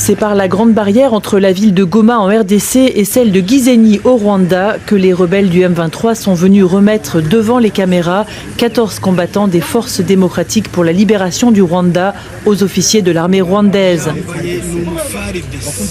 C'est par la grande barrière entre la ville de Goma en RDC et celle de Gisenyi au Rwanda que les rebelles du M23 sont venus remettre devant les caméras 14 combattants des forces démocratiques pour la libération du Rwanda aux officiers de l'armée rwandaise.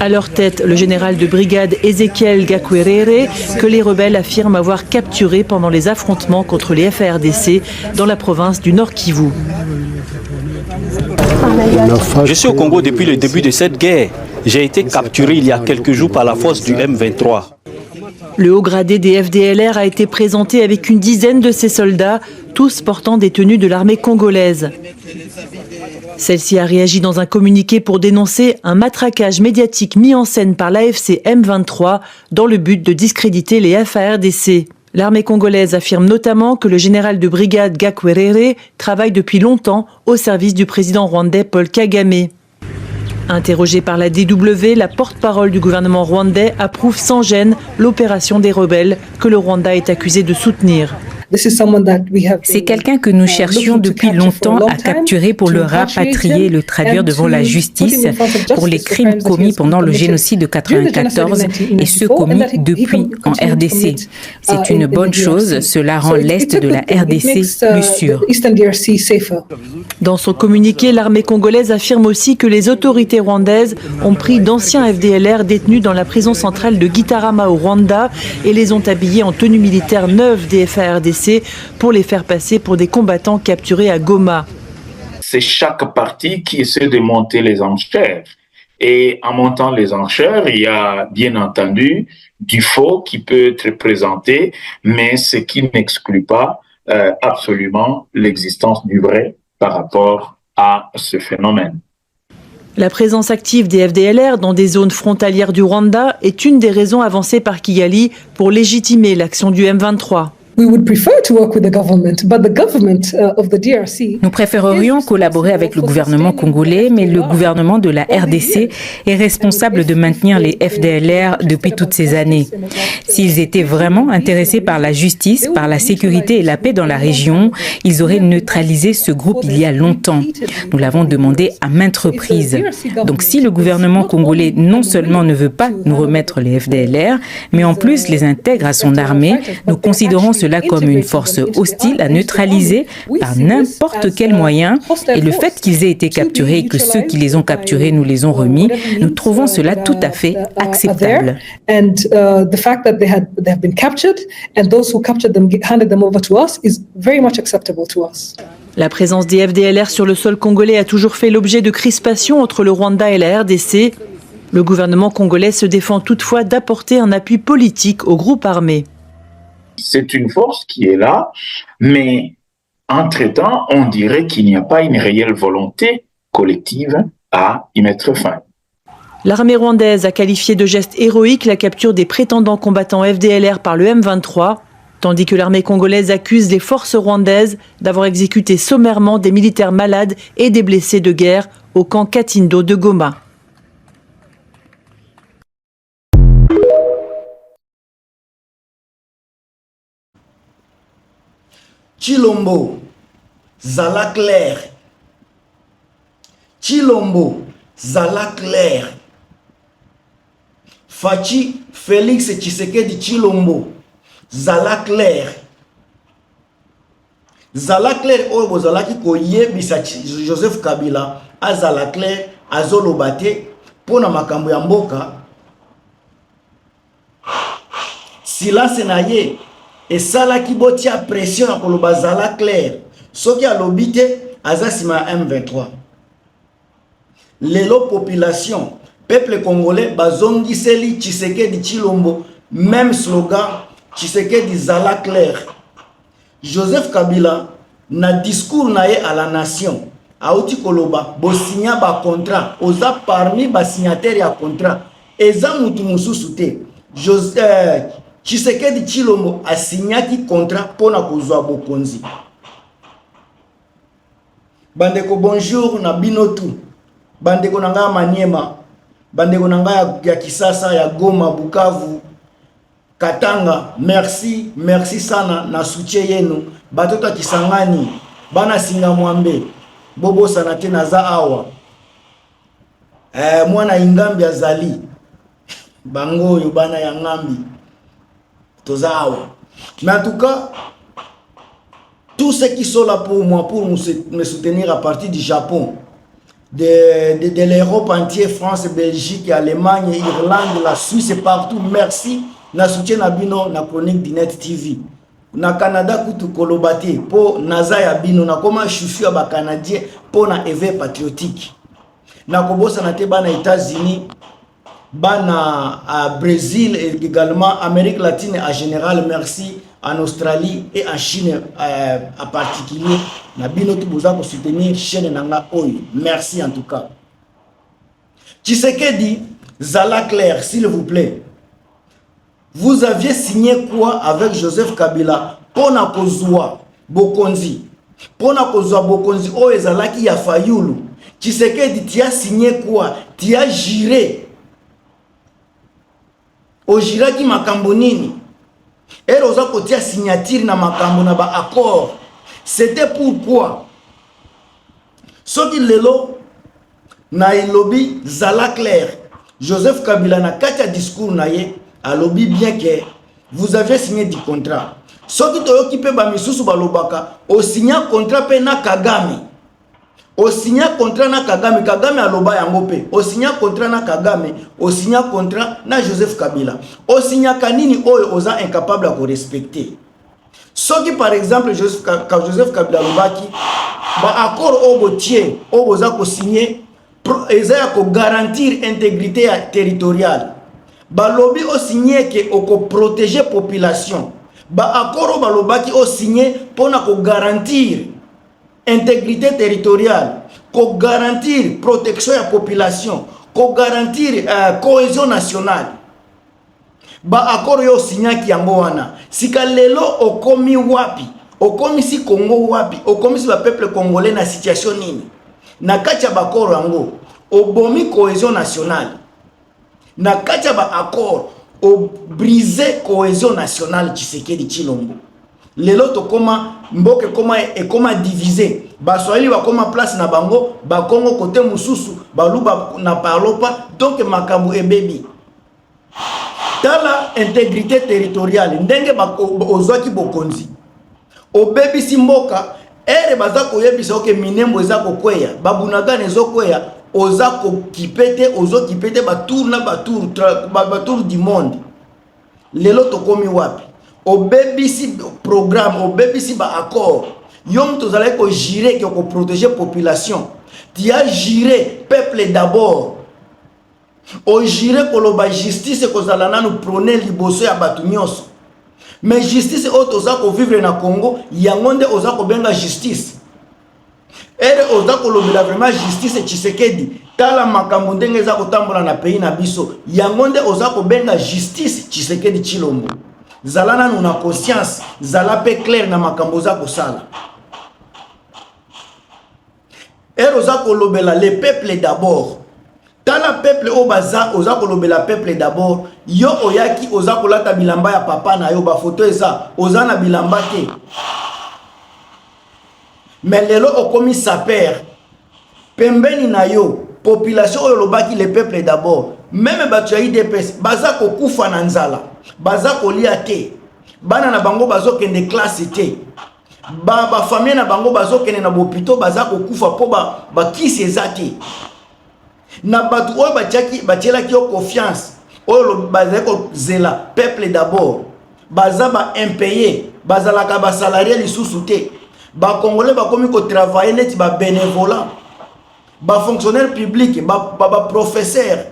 À leur tête, le général de brigade Ezekiel Gakwerere, que les rebelles affirment avoir capturé pendant les affrontements contre les FARDC dans la province du Nord Kivu. Je suis au Congo depuis le début de cette guerre. J'ai été capturé il y a quelques jours par la force du M23. Le haut gradé des FDLR a été présenté avec une dizaine de ses soldats, tous portant des tenues de l'armée congolaise. Celle-ci a réagi dans un communiqué pour dénoncer un matraquage médiatique mis en scène par l'AFC M23 dans le but de discréditer les FARDC. L'armée congolaise affirme notamment que le général de brigade Gakwerere travaille depuis longtemps au service du président rwandais Paul Kagame. Interrogé par la DW, la porte-parole du gouvernement rwandais approuve sans gêne l'opération des rebelles que le Rwanda est accusé de soutenir. C'est quelqu'un que nous cherchions depuis longtemps à capturer pour le rapatrier et le traduire devant la justice pour les crimes commis pendant le génocide de 1994 et ceux commis depuis en RDC. C'est une bonne chose, cela rend l'Est de la RDC plus sûr. Dans son communiqué, l'armée congolaise affirme aussi que les autorités rwandaises ont pris d'anciens FDLR détenus dans la prison centrale de Gitarama au Rwanda et les ont habillés en tenue militaire neuve des FARDC pour les faire passer pour des combattants capturés à Goma. C'est chaque parti qui essaie de monter les enchères. Et en montant les enchères, il y a bien entendu du faux qui peut être présenté, mais ce qui n'exclut pas absolument l'existence du vrai par rapport à ce phénomène. La présence active des FDLR dans des zones frontalières du Rwanda est une des raisons avancées par Kigali pour légitimer l'action du M23. Nous préférerions collaborer avec le gouvernement congolais, mais le gouvernement de la RDC est responsable de maintenir les FDLR depuis toutes ces années. S'ils étaient vraiment intéressés par la justice, par la sécurité et la paix dans la région, ils auraient neutralisé ce groupe il y a longtemps. Nous l'avons demandé à maintes reprises. Donc si le gouvernement congolais non seulement ne veut pas nous remettre les FDLR, mais en plus les intègre à son armée, nous considérons cela comme une force hostile à neutraliser par n'importe quel moyen. Et le fait qu'ils aient été capturés et que ceux qui les ont capturés nous les ont remis, nous trouvons cela tout à fait acceptable. La présence des FDLR sur le sol congolais a toujours fait l'objet de crispations entre le Rwanda et la RDC. Le gouvernement congolais se défend toutefois d'apporter un appui politique au groupe armé. C'est une force qui est là, mais entre-temps, on dirait qu'il n'y a pas une réelle volonté collective à y mettre fin. L'armée rwandaise a qualifié de geste héroïque la capture des prétendants combattants FDLR par le M23, tandis que l'armée congolaise accuse les forces rwandaises d'avoir exécuté sommairement des militaires malades et des blessés de guerre au camp Katindo de Goma. Chilombo, Zala Claire. Chilombo, Zala Claire. Fachi Félix Tshisekedi Chilombo, Zala Claire. Zala Claire oyo zalaki koyebisa Joseph Kabila a Zala Claire azolobate pona makambo ya mboka. Silence na ye et ça qui botia pression à koloba Zala Claire soki alobite azasima M23. Lelo population peuple congolais bazongiseli Tshisekedi Chilombo même slogan Tshisekedi Zala Claire. Joseph Kabila na discours nae à la nation auti koloba bo signa ba contrat oza parmi ba signataires ya contrat eza mutu mususu te. Tshisekedi Chilombo a signé contrat pour na kozwa bokonzi. Bandeko bonjour na binotu. Bandeko nanga Maniema, bandeko nanga ya Kisasa, ya Goma, Bukavu, Katanga, merci sana na soutien yenu. Batoto Kisangani, bana singa mwambe, bobo sanate naza awa. mwana ingambi azali bango yo bana ya ngambi tozawa. Mais en tout cas, tous ceux qui sont là pour moi, pour me soutenir à partir du Japon, de l'Europe entière, France, Belgique, Allemagne, Irlande, la Suisse et partout, merci. Na soutien na bino na chronique du Net TV. Na Canada kutu kolobate po naza ya bino na koma chouchou ba canadien po na éveil patriotique. Na kobosa na te bana États-Unis, bana à Brésil et également Amérique latine en général, merci. En Australie et en Chine en particulier, na bino tu boza ko soutenir chaîne nanga oyo. Merci en tout cas. Tshisekedi, Zala Claire, s'il vous plaît. Vous aviez signé quoi avec Joseph Kabila pour na kozwa Bokonzi? Pour na kozwa Bokonzi o ezalaki ya Fayulu. Tshisekedi, tu as signé quoi? Tu as juré. O jiraki makambo nini? Et oza kotia signature na makambo na ba accord. C'était pourquoi soki lelo na ilobi Zala Claire Joseph Kabila na katia discours na ye alobi bien que vous avez signé du contrat. Soki toyoki pe ba misusu balobaka o signa contrat pe na Kagame. O signa contrat na Kagame, Kagame aloba yango pe. O signa contrat na Kagame, o signa contrat na Joseph Kabila. O signa kanini oyo oza incapable à respecter. Soki par exemple Joseph Kabila lobaki ba accord o botier o boza ko signer eza ko garantir intégrité territoriale. Ba lobby o signer que o ko protéger population. Ba accord o balobaki o signer pona ko garantir intégrité territoriale, qu'on garantir protection de la population, qu'on garantir cohésion nationale. Ba accord yo signa ki yango wana. Sika lelo okomi wapi? Okomi si Congo wapi? Okomi si ba peuple congolais na situation nini? Na kacha ba accord yango obomi cohésion nationale. Na kacha ba accord o briser cohésion nationale Tshisekedi Tshilombo. Lelo to koma mboke koma e koma diviser ba Swahili ba koma place na bango ba Kongo côté mususu ba luba na parlopa donc makambo ebebi tala intégrité territoriale ndenge ba ozwaki Bokonzi obebi simboka ere baza koyebisa oke minembo eza kokweya babunaka nezo kweya oza ko kipete ozo kipete ba tour na ba tour du monde. Lelo to komi wapi? Obebisi programme, obebisi ba accord. Yom tozalaki ko jire ki ko protéger population. Tu as juré peuple d'abord. O jire ko loba justice ko zalana nous prôner liboso ya batu nyonso. Mais justice o toza ko vivre na Congo, yangonde oza ko benga justice. Ere oza ko lobela vraiment justice Tshisekedi. Tala makambo ndenge eza ko tambola na pays na biso. Yangonde oza ko benga justice Tshisekedi Tshilombo. Zalana nous na conscience, zala pe clair na makambo za ko sala. Ere oza ko lobela le peuple d'abord. Tala peuple o baza oza ko lobela peuple d'abord. Yo oyaki oza ko lata bilamba ya papa na yo ba photo eza oza na bilamba te. Mais lelo okomi sa père. Pembeni na yo population oyo lobaki le peuple d'abord. Même batu ya IDPS baza ko kufa na nzala. Baza ko lia te. Bana na bango bazo kende classe te. Ba famille na bango bazo kende na bopito baza ko kufa po ba kisi ezate. Na batu oyo batiela ki yo confiance. Oyo baza ko zela peuple d'abord. Baza ba impayé, baza la ka ba salarié lisusu te. Ba congolais ba komi ko travailler net ba bénévolat. Ba fonctionnaire public, ba professeur,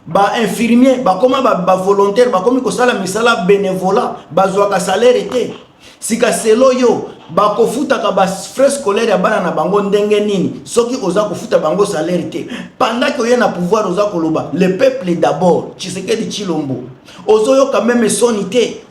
ba infirmier, ba koma ba volontaire, ba komi ko sala misala bénévolat, ba zwa ka salaire te. Sika selo yo ba kofuta ka ba frais scolaire ya bana na bango ndenge nini soki oza kofuta bango salaire te pendant que yo na pouvoir oza koloba le peuple d'abord Tshisekedi Tshilombo ozo yo quand même sonité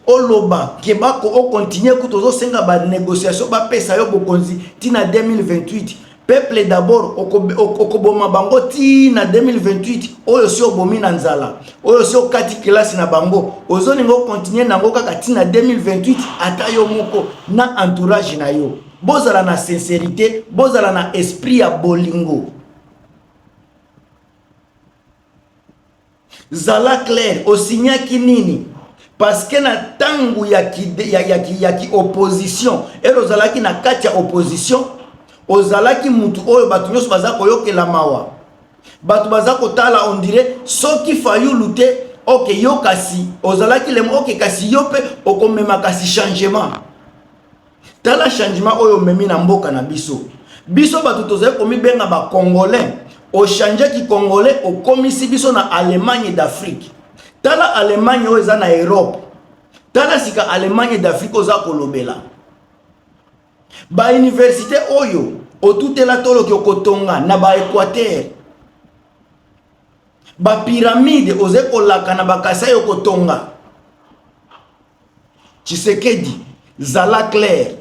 oloba ke bako o continuer kutozo senga ba négociation ba pesa yo Bokonzi tina 2028 peuple d'abord okoboma bango tina 2028 oyo si obomi na nzala oyo si okati classe na bango ozo ningo continuer nango kaka tina 2028 ata yo moko na entourage na yo bozala na sincérité bozala na esprit ya bolingo zala clair osinyaki nini parce que na tangu ya ki opposition et ozalaki na kati ya opposition ozalaki mutu oyo batu nyonso baza koyokela mawa batu baza kotala on dirait soki Fayulu te ok yo kasi ozalaki le ok kasi yo pe okomema kasi changement tala changement oyo memi na mboka na biso batu tozali komi benga ba congolais o changer ki congolais o komisi biso na Allemagne d'Afrique tala Allemagne oyo eza na Europe tala sika Allemagne d'Afrique oza kolobela ba université oyo otutela tolo ki okotonga na ba Équateur ba pyramide oze kolaka na bakasa yo kotonga Tshisekedi zala clair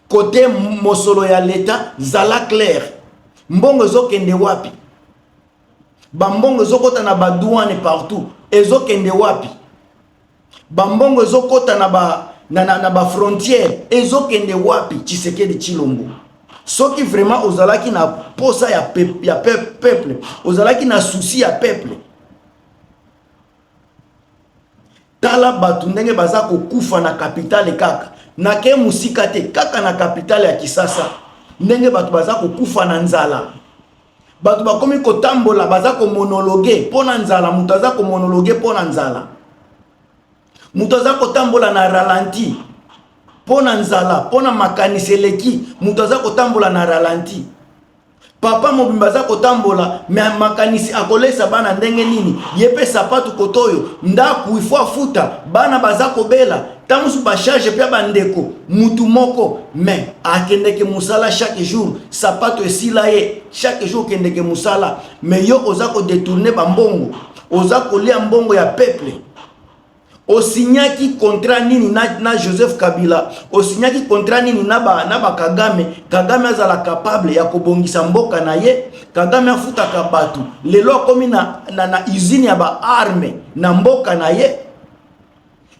côté mosolo ya l'État zala clair mbongo ezokende wapi bambongo ezokota na badouane partout ezokende wapi bambongo ezokota na ba frontière ezokende wapi Tshisekedi Tshilombo soki vraiment ozalaki na posa ya peuple ozalaki na souci ya peuple tala batu ndenge baza kokufa na capitale kaka na ke musika te kaka na capitale ya Kisasa ndenge batu baza kokufa na nzala batu bakomi kotambola baza ko monologue pona nzala mutu aza ko monologue pona nzala mutu aza kotambola na ralenti pona nzala pona makanisi eleki mutu aza kotambola na ralenti papa mobimba aza kotambola makanisi akolesa bana ndenge nini yepe sapatu kotoyo ndaku ifo afuta bana baza kobela tamusu bacharge pia bandeko mutu moko mais akendeke musala chaque jour sapatu esila ye chaque jour kendeke musala mais yo oza ko détourner bambongo oza kolia mbongo ya peuple osinyaki contrat nini na Joseph Kabila osinyaki contrat nini na ba Kagame azala capable ya kobongisa mboka na ye Kagame afuta kabatu lelo komi na usine ya ba arme na mboka na ye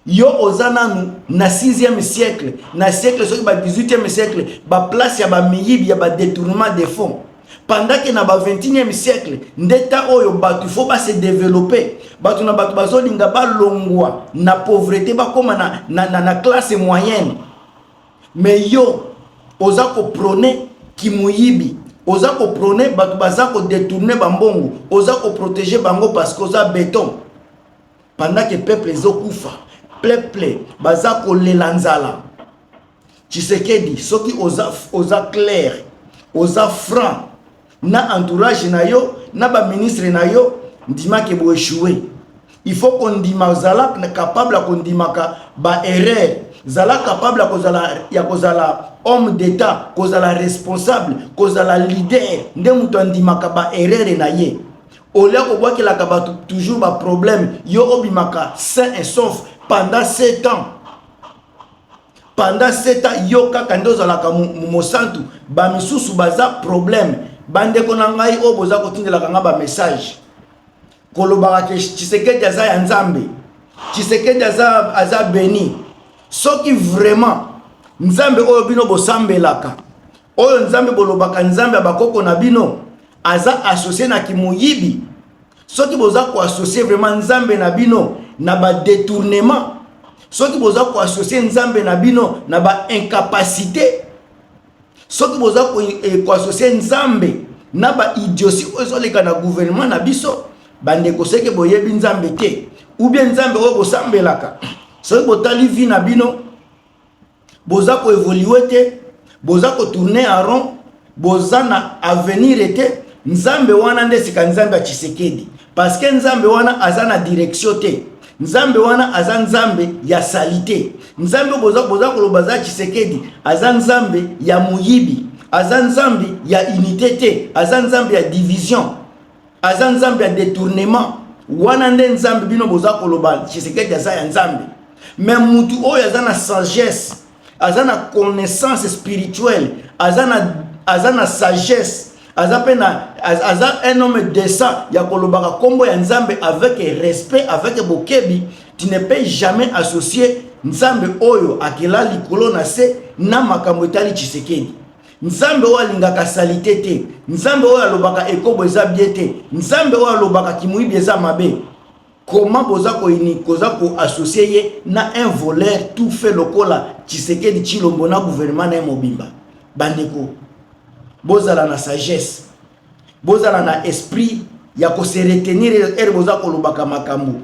yo ozananu na 6e siècle na siècle soki ba 18e siècle ba place ya ba miyibi ya ba détournement des fonds pendant que na ba 21e siècle ndeta oyo batu faut ba se développer batu na batu bazolinga balongwa na pauvreté bakoma na classe moyenne mais yo oza ko prôner kimuyibi oza ko prôner batu baza ko détourner bambongo oza ko protéger bango parce que oza béton pendant que peuple ezokufa peuple baza ko lelanzala Tshisekedi soki oza clair oza franc na entourage na yo na ba ministre na yo ndima ke bo échouer il faut qu'on ndima zala capable qu'on ndimaka ba erreur zala capable kozala homme d'état kozala responsable kozala leader nde muto ndimaka ba erreur na ye olia ko bwakela ka ba toujours ba problème yo obimaka sain et sauf pendant 7 ans yo kaka ndozala ka mosantu ba misusu baza problème bandeko na ngai o boza kotindela kanga ba message kolobaka ke Tshisekedi aza ya nzambe Tshisekedi aza béni soki vraiment nzambe oyo bino bosambelaka oyo nzambe bolobaka nzambe bakoko na bino aza associé na kimuyibi soki boza ko associer vraiment nzambe na bino na ba détournement soki boza ko associer nzambe na bino na ba incapacité soki boza ko associer nzambe na ba idiotie ozoleka na gouvernement na biso bandeko seke boyebi nzambe te ou bien nzambe oyo bosambelaka soki botali vie na bino boza ko évoluer te boza ko tourner en rond boza na avenir te nzambe wana nde sika nzambe ya Tshisekedi parce que nzambe wana aza na direction te nzambe wana aza nzambe ya salite nzambe boza koloba za Tshisekedi aza nzambe ya muyibi aza nzambe ya unité te aza nzambe ya division aza nzambe ya détournement wana nde nzambe bino boza koloba Tshisekedi aza ya nzambe mais mutu oyo aza na sagesse aza na connaissance spirituelle aza na sagesse aza un homme décent ya kolobaka kombo ya nzambe avec respect avec bokebi tu ne peux jamais associer nzambe oyo akela likolo na se na makambo etali Tshisekedi nzambe oyo alingaka salite te nzambe oyo alobaka ekobo eza bien te nzambe oyo alobaka kimuibi eza mabe comment boza ko associer na un voleur tout fait lokola Tshisekedi Tshilombo na gouvernement na mobimba. Bandeko, bozala na sagesse, bozala na esprit ya ko se retenir boza ko lobaka makambo.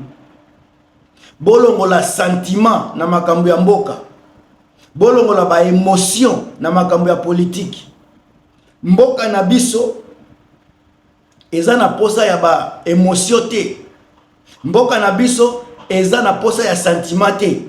Bolongola sentiment na makambo ya mboka. Bolongola ba émotion na makambo ya politique. Mboka na biso eza na posa ya ba émotion te. Mboka na biso eza na posa ya sentiment te.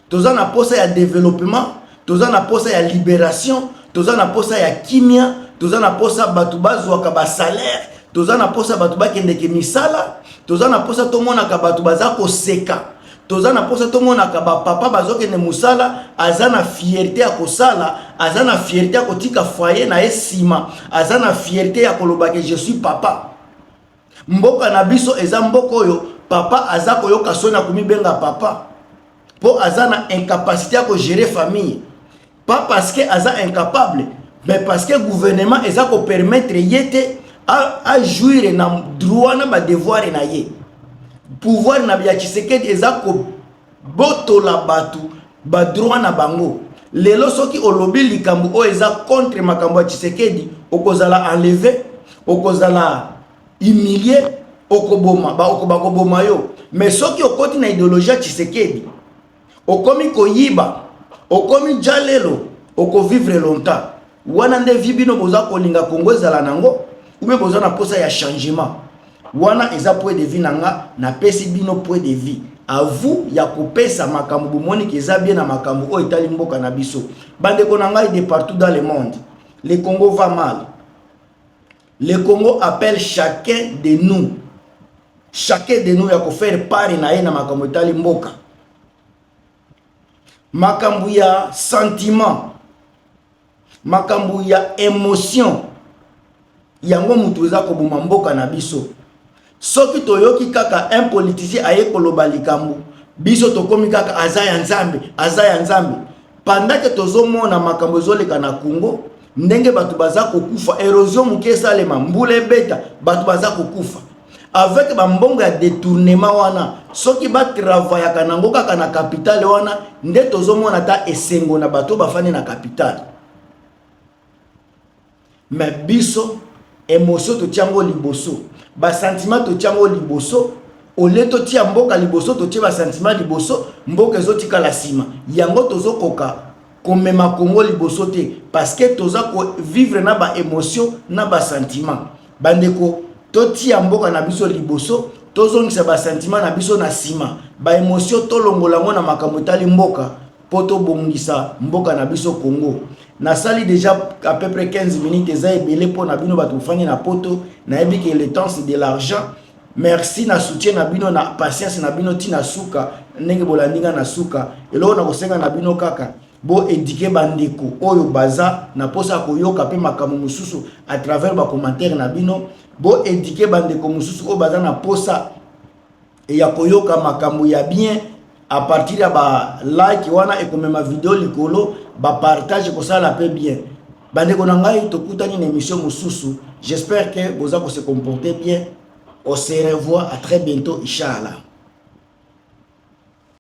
Toza na posa ya développement, toza na posa ya libération, toza na posa ya kimia, toza na posa batu bazwaka ba salaire, toza na posa batu bakendeke misala, toza na posa tomona ka batu baza ko seka. Toza na posa tomona ka ba papa bazokende musala, azana fierté ya kosala, azana fierté ya kotika foyer na esima, azana fierté ya koloba que je suis papa. Mboka na biso eza mboka oyo papa azako yoka sona kumibenga papa. Po azana incapacité à gérer famille. Pas parce que aza incapable, mais parce que le gouvernement ezako permettre yete à jouir na droit na ba devoir na ye. Pouvoir na bia Tshisekedi ezako botola batu ba droit na bango. Lelo soki olobi likambu o eza contre makambo ya Tshisekedi, okozala enlever, okozala humilier, okoboma ba okoboma yo. Mais soki okoti na idéologie ya Tshisekedi, okomi koyiba, okomi jalelo, oko vivre longtemps. Wana nde vibino boza kolinga Kongo ezala nango, ube boza na posa ya changement. Wana eza point de vie nanga, na pesi bino point de vie. À vous ya kopesa makambo bomoni keza bien na makambo o etali mboka na biso. Bande konanga de partout dans le monde. Le Congo va mal. Le Congo appelle chacun de nous. Chacun de nous ya ko faire part na ye na makambo etali mboka. Makambo ya sentiment, makambo ya émotion, yango mutu eza koboma mboka na biso. Soki toyoki kaka un politicien aye koloba likambo, biso tokomi kaka aza ya nzambe. Pendant que tozomona makambo ezoleka na Congo, ndenge batu baza kokufa, érosion muke esalema, mbula ebeta, batu baza kokufa. Avec bambongo ya détournement wana, soki ba travailler kanango kaka na capitale wana, nde tozomona ta esengo na bato bafani na capitale. Mais biso émotion to tiango liboso, ba sentiment to tiango liboso, ole to tia mboka liboso to tia ba sentiment liboso, mboka ezotika la sima. Yango tozokoka komema Kongo liboso te parce que toza ko vivre na ba émotion na ba sentiment. Bandeko totia mboka na biso liboso, tozongisa ba sentiment na biso na sima, ba émotion tolongola ngo na makambo tali mboka poto bongisa mboka na biso Congo. Na sali déjà à peu près 15 minutes eza ebele po na bino batu fani na poto, na yebi que le temps c'est de l'argent. Merci na soutien na bino na patience na bino tina suka ndenge bolandinga na suka. Elo na kosenga na bino kaka bo éduquer bandeko oyo baza na posa koyoka pe makambo mususu à travers ba commentaire na bino. Bo éduquer bandeko mususu oyo baza na posa et ya koyoka makambo ya bien à partir ya ba like wana et comme ma vidéo likolo ba partage ko ça la peu bien. Bandeko na ngai tokutani na émission mususu. J'espère que vous allez se comporter bien. On se revoit à très bientôt, Inch'Allah.